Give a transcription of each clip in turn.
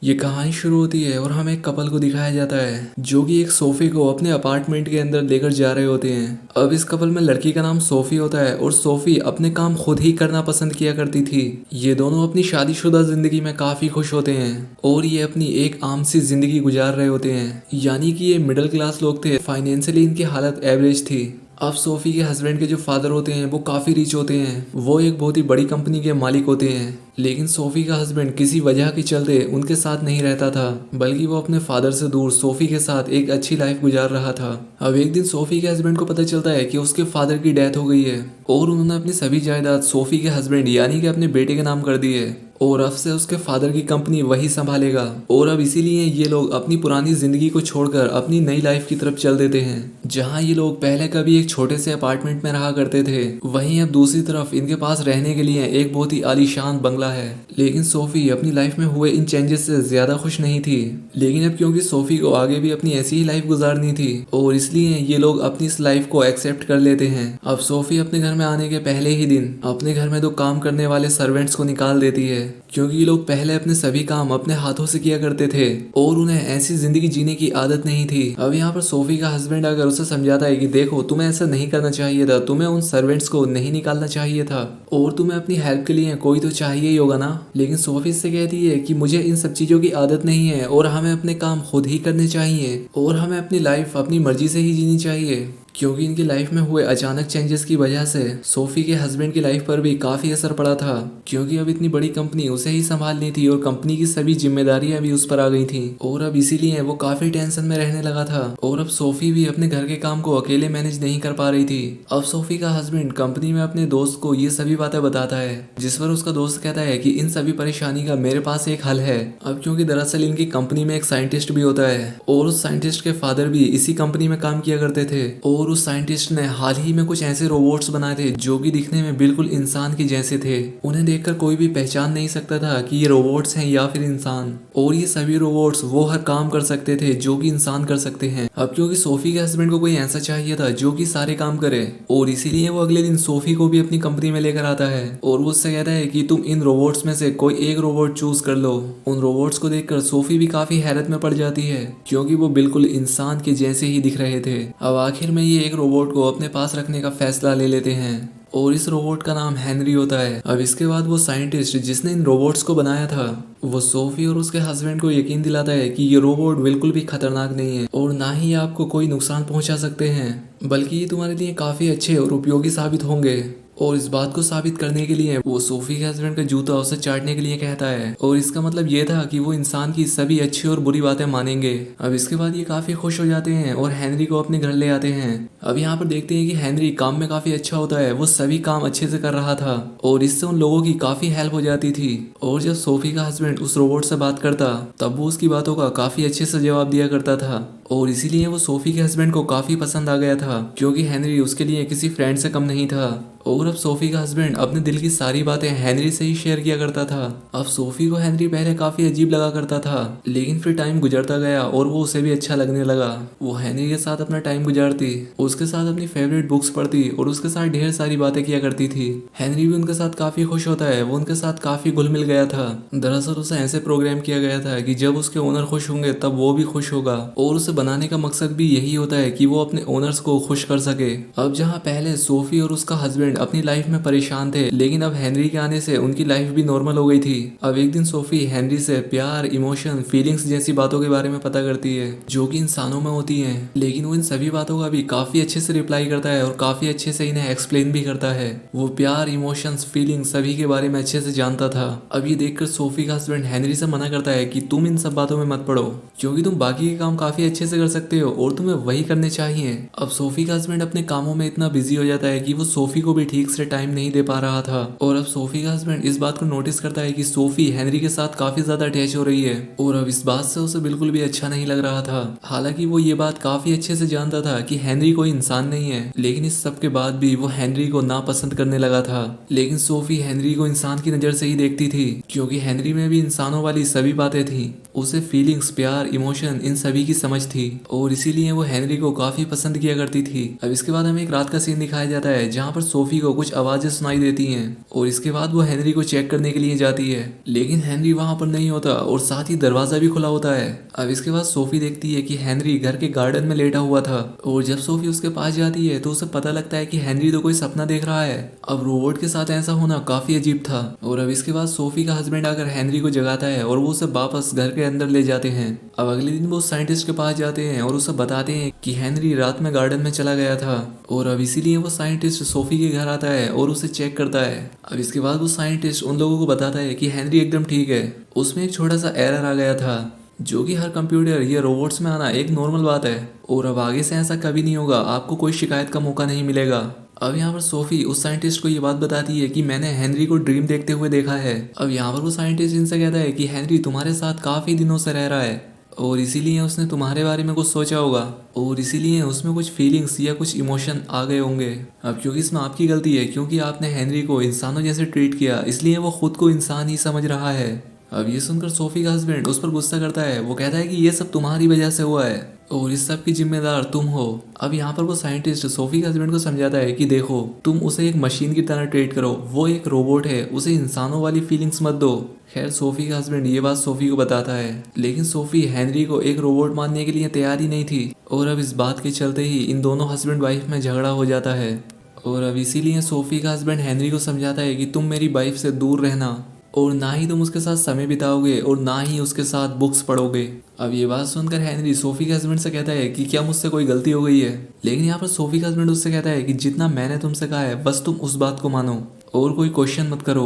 ये कहानी शुरू होती है और हमें एक कपल को दिखाया जाता है जो कि एक सोफे को अपने अपार्टमेंट के अंदर लेकर जा रहे होते हैं। अब इस कपल में लड़की का नाम सोफी होता है और सोफी अपने काम खुद ही करना पसंद किया करती थी। ये दोनों अपनी शादीशुदा जिंदगी में काफी खुश होते हैं और ये अपनी एक आम सी जिंदगी गुजार रहे होते हैं, यानी कि ये मिडिल क्लास लोग थे। फाइनेंशियली इनकी हालत एवरेज थी। अब सोफी के हस्बैंड के जो फादर होते हैं वो काफ़ी रिच होते हैं, वो एक बहुत ही बड़ी कंपनी के मालिक होते हैं। लेकिन सोफी का हस्बैंड किसी वजह के चलते उनके साथ नहीं रहता था, बल्कि वो अपने फादर से दूर सोफी के साथ एक अच्छी लाइफ गुजार रहा था। अब एक दिन सोफी के हस्बैंड को पता चलता है कि उसके फादर की डेथ हो गई है और उन्होंने अपनी सभी जायदाद सोफी के हस्बैंड यानी कि अपने बेटे के नाम कर दी है और अब से उसके फादर की कंपनी वही संभालेगा। और अब इसीलिए ये लोग अपनी पुरानी जिंदगी को छोड़कर अपनी नई लाइफ की तरफ चल देते हैं। जहां ये लोग पहले कभी एक छोटे से अपार्टमेंट में रहा करते थे, वहीं अब दूसरी तरफ इनके पास रहने के लिए एक बहुत ही आलीशान बंगला है। लेकिन सोफी अपनी लाइफ में हुए इन चेंजेस से ज्यादा खुश नहीं थी। लेकिन अब क्योंकि सोफी को आगे भी अपनी ऐसी ही लाइफ गुजारनी थी और इसलिए ये लोग अपनी इस लाइफ को एक्सेप्ट कर लेते हैं। अब सोफी अपने घर में आने के पहले ही दिन अपने घर में दो काम करने वाले सर्वेंट्स को निकाल देती है, क्योंकि ये लोग पहले अपने सभी काम अपने हाथों से किया करते थे और उन्हें ऐसी जिंदगी जीने की आदत नहीं थी। अब यहाँ पर सोफी का हस्बैंड अगर उसे समझाता है कि देखो तुम्हें ऐसा नहीं करना चाहिए था, तुम्हें उन सर्वेंट्स को नहीं निकालना चाहिए था और तुम्हें अपनी हेल्प के लिए कोई तो चाहिए ही होगा ना। लेकिन सोफी से कहती है कि मुझे इन सब चीजों की आदत नहीं है और हमें अपने काम खुद ही करने चाहिए और हमें अपनी लाइफ अपनी मर्जी से ही जीनी चाहिए। क्योंकि इनकी लाइफ में हुए अचानक चेंजेस की वजह से सोफी के हस्बैंड की लाइफ पर भी काफी असर पड़ा था, क्योंकि अब इतनी बड़ी कंपनी उसे ही संभालनी थी और कंपनी की सभी जिम्मेदारियां भी उस पर आ गई थी और अब इसीलिए वो काफी टेंशन में रहने लगा था। और अब सोफी भी अपने घर के काम को अकेले मैनेज नहीं कर पा रही थी। अब सोफी का हस्बैंड कंपनी में अपने दोस्त को ये सभी बातें बताता है, जिस पर उसका दोस्त कहता है कि इन सभी परेशानी का मेरे पास एक हल है। अब क्योंकि दरअसल इनकी कंपनी में एक साइंटिस्ट भी होता है और उस साइंटिस्ट के फादर भी इसी कंपनी में काम किया करते थे और उस साइंटिस्ट ने हाल ही में कुछ ऐसे रोबोट्स बनाए थे जो कि दिखने में बिल्कुल इंसान के जैसे थे। उन्हें देखकर कोई भी पहचान नहीं सकता था कि ये रोबोट्स हैं या फिर इंसान, और ये सभी रोबोट्स वो हर काम कर सकते थे जो कि इंसान कर सकते हैं। अब क्योंकि सोफी के हस्बैंड को कोई ऐसा चाहिए था जो कि सारे काम करे और इसीलिए वो अगले दिन सोफी को भी अपनी कंपनी में लेकर आता है और वो उससे कहता है कि तुम इन रोबोट्स में से कोई एक रोबोट चूज कर लो। उन रोबोट्स को देखकर सोफी भी काफी हैरत में पड़ जाती है, क्योंकि वो बिल्कुल इंसान के जैसे ही दिख रहे थे। अब आखिर में ये एक रोबोट को अपने पास रखने का फैसला ले लेते हैं और इस रोबोट का नाम हेनरी होता है। अब इसके बाद वो साइंटिस्ट जिसने इन रोबोट्स को बनाया था वो सोफी और उसके हस्बैंड को यकीन दिलाता है कि ये रोबोट बिल्कुल भी खतरनाक नहीं है और ना ही आपको कोई नुकसान पहुंचा सकते हैं, बल्कि ये तुम्हारे लिए काफी अच्छे और उपयोगी साबित होंगे। और इस बात को साबित करने के लिए वो सोफी के हस्बैंड का जूता उसे चाटने के लिए कहता है और इसका मतलब ये था कि वो इंसान की सभी अच्छी और बुरी बातें मानेंगे। अब इसके बाद ये काफी खुश हो जाते हैं और हेनरी को अपने घर ले आते हैं। अब यहाँ पर देखते हैं कि हेनरी काम में काफी अच्छा होता है, वो सभी काम अच्छे से कर रहा था और इससे उन लोगों की काफी हेल्प हो जाती थी। और जब सोफी का हस्बैंड उस रोबोट से बात करता तब वो उसकी बातों का काफी अच्छे से जवाब दिया करता था और इसीलिए वो सोफी के हस्बैंड को काफी पसंद आ गया था, क्योंकि हेनरी उसके लिए किसी फ्रेंड से कम नहीं था। और अब सोफी का हस्बैंड अपने दिल की सारी बातें हेनरी से ही शेयर किया करता था। अब सोफी को हेनरी पहले काफी अजीब लगा करता था, लेकिन फिर टाइम गुजरता गया और वो उसे भी अच्छा लगने लगा। वो हेनरी के साथ अपना टाइम गुजारती, उसके साथ अपनी फेवरेट बुक्स पढ़ती और उसके साथ ढेर सारी बातें किया करती थी। हेनरी भी उनके साथ काफी खुश होता है, वो उनके साथ काफी घुल मिल गया था। दरअसल उसे ऐसे प्रोग्राम किया गया था कि जब उसके ओनर खुश होंगे तब वो भी खुश होगा, और उसे बनाने का मकसद भी यही होता है कि वो अपने ओनर्स को खुश कर सके। अब जहाँ पहले सोफी और उसका हस्बैंड अपनी लाइफ में परेशान थे, लेकिन अब हेनरी के आने से उनकी लाइफ भी नॉर्मल हो गई थी। अब एक दिन सोफी हेनरी से प्यार, इमोशन, फीलिंग्स जैसी बातों के बारे में पता करती है जो कि इंसानों में होती हैं, लेकिन वो इन सभी बातों का भी काफी अच्छे से रिप्लाई करता है और काफी अच्छे से इन्हें एक्सप्लेन भी करता है। वो प्यार, इमोशंस, फीलिंग्स सभी के बारे में अच्छे से जानता था। अब ये देखकर सोफी का हस्बैंड हेनरी से मना करता है कि तुम इन सब बातों में मत पड़ो, क्योंकि तुम बाकी के काम काफी अच्छे से कर सकते हो और तुम्हें वही करने चाहिए। अब सोफी का हस्बैंड अपने कामों में इतना बिजी हो जाता है कि वो सोफी को भी ठीक से टाइम नहीं दे पा रहा था। और अब सोफी का हस्बैंड इस बात को नोटिस करता है कि सोफी हेनरी के साथ काफी ज्यादा अटैच हो रही है और अब इस बात से उसे बिल्कुल भी अच्छा नहीं लग रहा था। हालांकि वो ये बात काफी अच्छे से जानता था कि हेनरी कोई इंसान नहीं है, लेकिन इस सब के बाद भी वो हेनरी को नापसंद करने लगा था। लेकिन सोफी हेनरी को इंसान की नजर से ही देखती थी, क्योंकि हेनरी में भी इंसानों वाली सभी बातें थी उसे फीलिंग्स, प्यार, इमोशन इन सभी की समझ थी और इसीलिए वो हेनरी को काफी पसंद किया करती थी। अब इसके बाद हमें एक रात का सीन दिखाया जाता है जहाँ पर सोफी को कुछ आवाजें सुनाई देती हैं और इसके बाद वो हेनरी को चेक करने के लिए जाती है, लेकिन हेनरी वहां पर नहीं होता और साथ ही दरवाजा भी खुला होता है। अब इसके बाद सोफी देखती है कि हेनरी घर के गार्डन में लेटा हुआ था और जब सोफी उसके पास जाती है तो उसे पता लगता है कि हेनरी तो कोई सपना देख रहा है। अब रोबोट के साथ ऐसा होना काफी अजीब था और अब इसके बाद सोफी का हस्बैंड आकर हेनरी को जगाता है और वो उसे वापस घर के अंदर ले जाते हैं। अब अगले दिन वो साइंटिस्ट के पास जाते हैं और उसे बताते हैं कि हेनरी रात में गार्डन में चला गया था और अब इसीलिए वो साइंटिस्ट सोफी के घर आता है और उसे चेक करता है। अब इसके बाद वो साइंटिस्ट उन लोगों को बताता है कि हेनरी एकदम ठीक है, उसमें एक छोटा सा एरर आ गया था जो कि हर कंप्यूटर या रोबोट्स में आना एक नॉर्मल बात है और अब आगे से ऐसा कभी नहीं होगा, आपको कोई शिकायत का मौका नहीं मिलेगा। अब यहाँ पर सोफी उस साइंटिस्ट को ये बात बताती है कि मैंने हेनरी को ड्रीम देखते हुए देखा है। अब यहाँ पर वो साइंटिस्ट इनसे कहता है कि हेनरी तुम्हारे साथ काफी दिनों से रह रहा है और इसीलिए उसने तुम्हारे बारे में कुछ सोचा होगा और इसीलिए उसमें कुछ फीलिंग्स या कुछ इमोशन आ गए होंगे। अब क्योंकि इसमें आपकी गलती है, क्योंकि आपने हेनरी को इंसानों जैसे ट्रीट किया, इसलिए वो खुद को इंसान ही समझ रहा है। अब ये सुनकर सोफी का हस्बैंड उस पर गुस्सा करता है। वो कहता है कि ये सब तुम्हारी वजह से हुआ है और इस सब की जिम्मेदार तुम हो। अब यहाँ पर वो साइंटिस्ट सोफी के हस्बैंड को समझाता है कि देखो, तुम उसे एक मशीन की तरह ट्रीट करो, वो एक रोबोट है, उसे इंसानों वाली फीलिंग्स मत दो। खैर सोफी का हस्बैंड ये बात सोफी को बताता है, लेकिन सोफी हेनरी को एक रोबोट मानने के लिए तैयार ही नहीं थी और अब इस बात के चलते ही इन दोनों हस्बैंड वाइफ में झगड़ा हो जाता है और अब इसीलिए सोफी का हस्बैंड हेनरी को समझाता है कि तुम मेरी वाइफ से दूर रहना और ना ही तुम उसके साथ समय बिताओगे और ना ही उसके साथ बुक्स पढ़ोगे। अब ये बात सुनकर हेनरी सोफी के हस्बैंड से कहता है कि क्या मुझसे कोई गलती हो गई है, लेकिन यहाँ पर सोफी का हस्बैंड उससे कहता है कि जितना मैंने तुमसे कहा है बस तुम उस बात को मानो और कोई क्वेश्चन मत करो।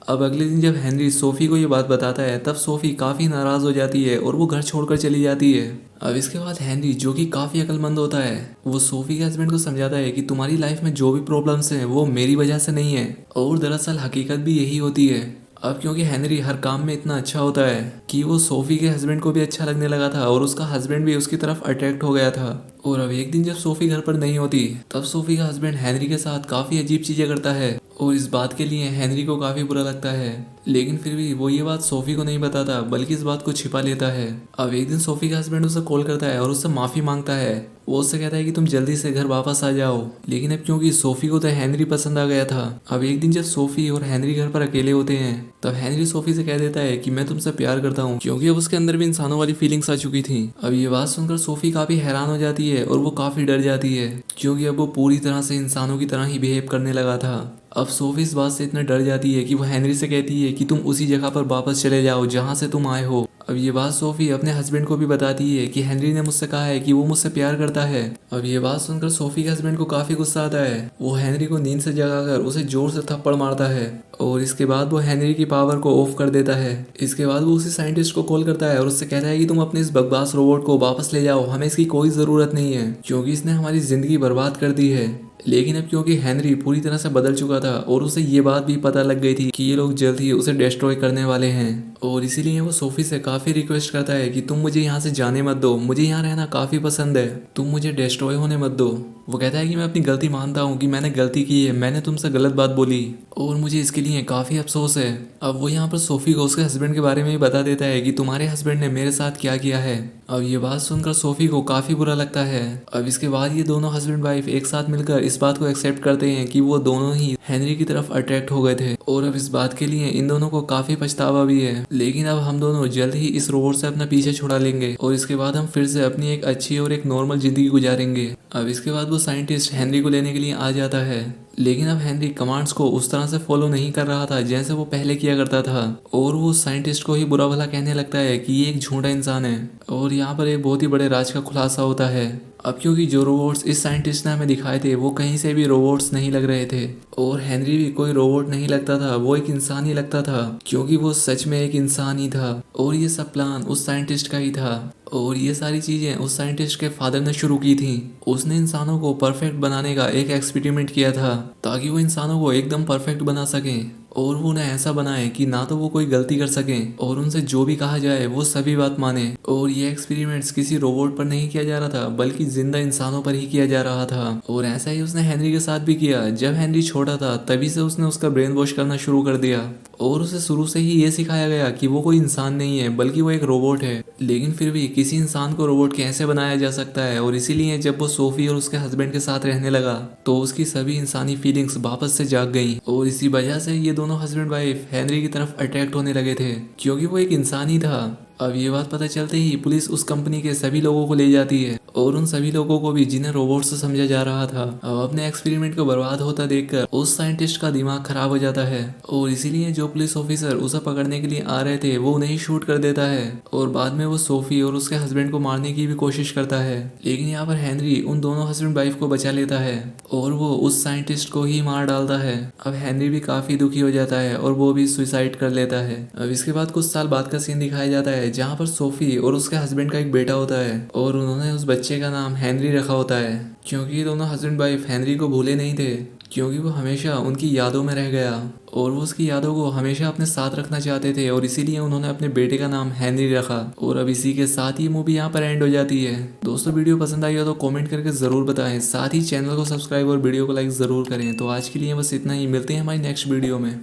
अब अगले दिन जब हेनरी सोफी को ये बात बताता है तब सोफी काफी नाराज हो जाती है और वो घर छोड़कर चली जाती है। अब इसके बाद हेनरी, जो कि काफी अक्लमंद होता है, वो सोफी के हस्बैंड को समझाता है कि तुम्हारी लाइफ में जो भी प्रॉब्लम्स हैं वो मेरी वजह से नहीं है और दरअसल हकीकत भी यही होती है। अब क्योंकि हेनरी हर काम में इतना अच्छा होता है कि वो सोफी के हस्बैंड को भी अच्छा लगने लगा था और उसका हस्बैंड भी उसकी तरफ अट्रैक्ट हो गया था। और अब एक दिन जब सोफी घर पर नहीं होती तब सोफी का हस्बैंड हेनरी के साथ काफी अजीब चीजें करता है और इस बात के लिए हेनरी को काफी बुरा लगता है, लेकिन फिर भी वो ये बात सोफी को नहीं बताता बल्कि इस बात को छिपा लेता है। अब एक दिन सोफी का हस्बैंड उसे कॉल करता है और उससे माफी मांगता है। वो उससे कहता है कि तुम जल्दी से घर वापस आ जाओ, लेकिन अब क्योंकि सोफी को तो हेनरी पसंद आ गया था। अब एक दिन जब सोफी और हेनरी घर पर अकेले होते हैं तब हेनरी सोफी से कह देता है कि मैं तुमसे प्यार करता हूँ, क्योंकि अब उसके अंदर भी इंसानों वाली फीलिंग्स आ चुकी थी। अब ये बात सुनकर सोफी काफी हैरान हो जाती है और वो काफी डर जाती है क्योंकि अब वो पूरी तरह से इंसानों की तरह ही बिहेव करने लगा था। अब सोफी इस बात से इतना डर जाती है कि वो हेनरी से कहती है कि तुम उसी जगह पर वापस चले जाओ जहाँ से तुम आए हो। अब ये बात सोफी अपने हस्बैंड को भी बताती है कि हेनरी ने मुझसे कहा है कि वो मुझसे प्यार करता है। अब ये बात सुनकर सोफी के हस्बैंड को काफी गुस्सा आता है। वो हेनरी को नींद से जगाकर उसे जोर से थप्पड़ मारता है और इसके बाद वो हेनरी की पावर को ऑफ कर देता है। इसके बाद वो उसी साइंटिस्ट को कॉल करता है और उससे कहता है कि तुम अपने इस बकवास रोबोट को वापस ले जाओ, हमें इसकी कोई जरूरत नहीं है क्योंकि इसने हमारी जिंदगी बर्बाद कर दी है। लेकिन अब क्योंकि हेनरी पूरी तरह से बदल चुका था और उसे ये बात भी पता लग गई थी कि ये लोग जल्द ही उसे डिस्ट्रॉय करने वाले हैं और इसीलिए वो सोफी से काफी रिक्वेस्ट करता है कि तुम मुझे यहाँ से जाने मत दो, मुझे यहाँ रहना काफी पसंद है, तुम मुझे डिस्ट्रॉय होने मत दो। वो कहता है कि मैं अपनी गलती मानता हूँ कि मैंने गलती की है, मैंने तुमसे गलत बात बोली और मुझे इसके लिए काफी अफसोस है। अब वो यहाँ पर सोफी को उसके हस्बैंड के बारे में भी बता देता है कि तुम्हारे हस्बैंड ने मेरे साथ क्या किया है। अब ये बात सुनकर सोफी को काफी बुरा लगता है। अब इसके बाद ये दोनों हस्बैंड वाइफ एक साथ मिलकर इस बात को एक्सेप्ट करते हैं कि वो दोनों ही हेनरी की तरफ अट्रैक्ट हो गए थे और अब इस बात के लिए इन दोनों को काफी पछतावा भी है। लेकिन अब हम दोनों जल्द ही इस रोबोट से अपना पीछे छुड़ा लेंगे और इसके बाद हम फिर से अपनी एक अच्छी और एक नॉर्मल जिंदगी गुजारेंगे। अब इसके बाद वो साइंटिस्ट हेनरी को लेने के लिए आ जाता है, लेकिन अब हेनरी कमांड्स को उस तरह से फॉलो नहीं कर रहा था जैसे वो पहले किया करता था और वो साइंटिस्ट को ही बुरा भला कहने लगता है कि ये एक झूठा इंसान है। और यहाँ पर एक बहुत ही बड़े राज का खुलासा होता है। अब क्योंकि जो रोबोट्स इस साइंटिस्ट ने हमें दिखाए थे वो कहीं से भी रोबोट्स नहीं लग रहे थे और हेनरी भी कोई रोबोट नहीं लगता था, वो एक इंसान ही लगता था क्योंकि वो सच में एक इंसान ही था और ये सब प्लान उस साइंटिस्ट का ही था और ये सारी चीजें उस साइंटिस्ट के फादर ने शुरू की थी। उसने इंसानों को परफेक्ट बनाने का एक एक्सपेरिमेंट किया था ताकि वो इंसानों को एकदम परफेक्ट बना सकें और वो उन्हें ऐसा बनाए कि ना तो वो कोई गलती कर सकें और उनसे जो भी कहा जाए वो सभी बात माने। और ये एक्सपेरिमेंट्स किसी रोबोट पर नहीं किया जा रहा था बल्कि जिंदा इंसानों पर ही किया जा रहा था। और ऐसा ही उसने हेनरी के साथ भी किया। जब हेनरी छोटा था तभी से उसने उसका ब्रेन वॉश करना शुरू कर दिया और उसे शुरू से ही ये सिखाया गया कि वो कोई इंसान नहीं है बल्कि वो एक रोबोट है। लेकिन फिर भी किसी इंसान को रोबोट कैसे बनाया जा सकता है। और इसीलिए जब वो सोफी और उसके हस्बैंड के साथ रहने लगा तो उसकी सभी इंसानी फीलिंग्स वापस से जाग गई। और इसी वजह से ये दोनों हस्बैंड वाइफ हेनरी की तरफ अट्रैक्ट होने लगे थे क्योंकि वो एक इंसान ही था। अब ये बात पता चलते ही पुलिस उस कंपनी के सभी लोगों को ले जाती है और उन सभी लोगों को भी जिन्हें रोबोट से समझा जा रहा था अब अपने एक्सपेरिमेंट को बर्बाद होता देखकर उस साइंटिस्ट का दिमाग खराब हो जाता है। और इसीलिए जो पुलिस ऑफिसर उसे पकड़ने के लिए आ रहे थे वो उन्हें ही शूट कर देता है और बाद में वो सोफी और उसके हस्बैंड को मारने की भी कोशिश करता है। लेकिन यहाँ पर हेनरी उन दोनों हस्बैंड वाइफ को बचा लेता है और वो उस साइंटिस्ट को ही मार डालता है। अब हेनरी भी काफी दुखी हो जाता है और वो भी सुसाइड कर लेता है। अब इसके बाद कुछ साल बाद का सीन दिखाया जाता है जहाँ पर सोफी और उसके हस्बैंड का एक बेटा होता है और उन्होंने उस बच्चे का नाम हेनरी रखा होता है क्योंकि ये दोनों हस्बैंड वाइफ हेनरी को भूले नहीं थे क्योंकि वो हमेशा उनकी यादों में रह गया और वो उसकी यादों को हमेशा अपने साथ रखना चाहते थे और इसीलिए उन्होंने अपने बेटे का नाम हेनरी रखा। और अब इसी के साथ ही मूवी यहाँ पर एंड हो जाती है। दोस्तों वीडियो पसंद आई हो तो कमेंट करके ज़रूर बताएं, साथ ही चैनल को सब्सक्राइब और वीडियो को लाइक ज़रूर करें। तो आज के लिए बस इतना ही, मिलते हैं हमारी नेक्स्ट वीडियो में।